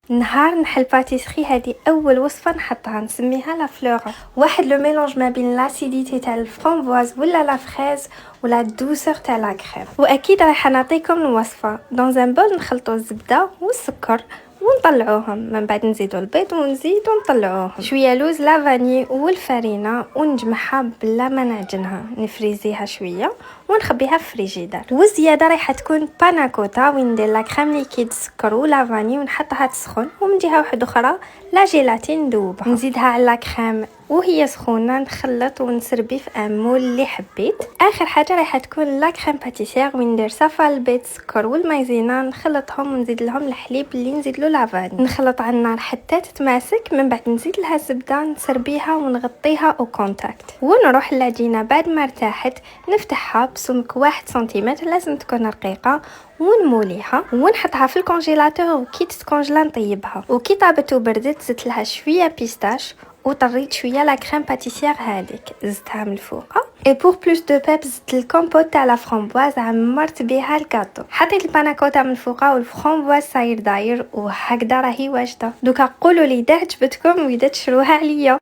نهار نحل باتيسري هذه اول وصفه نحطها نسميها لا فلورا. واحد لو ميلونج ما بين لاسيديتي تاع الفرامبواز ولا لا فريز ولا الدوسور تاع لا كريم. واكيد راح نعطيكم الوصفه. دون ان بول نخلطوا الزبده والسكر ونطلعوهم، من بعد نزيدوا البيض ونزيدوا نطلعوهم، شويه لوز لافاني والفرينه ونجمعها بلا ما نعجنها، نفريزيها شويه ونخبيها في فريجيدار. والزياده راح تكون باناكوتا وين ندير لا كريم ليكيد سكر ولافاني ونحطها تسخن، ومن جهه واحده اخرى لا جيلاتين ندوبها نزيدها على لا كريم وهي سخونه، نخلط ونسربي في امول اللي حبيت. اخر حاجه راح تكون لا كريم باتيسير وين ندير صفا البيض السكر والمايزينا نخلطهم ونزيد لهم الحليب اللي نزيد له لافاني، نخلط على النار حتى تتماسك، من بعد نزيد لها الزبده نسربيها ونغطيها او كونتاكت ونروح للعجينه. بعد ما ارتاحت نفتحها بسمك 1 سنتيمتر، لازم تكون رقيقه، ونموليها ونحطها في الكونجيلاتور، وكي تتكونجلا نطيبها، وكي طابت وبردت زدت لها شويه بيستاش وطريت شويه لا كريم باتيسير هذيك زدتها من الفوق. اي بور بلوس دو بيب زدت الكومبوت تاع لا فرامبواز عمرت بها الكاطو، حطيت الباناكوتا من الفوق والفرامبواز صاير داير، وهكذا راهي واجده. دوكا قولوا لي اذا عجبتكم واذا تشروها عليا.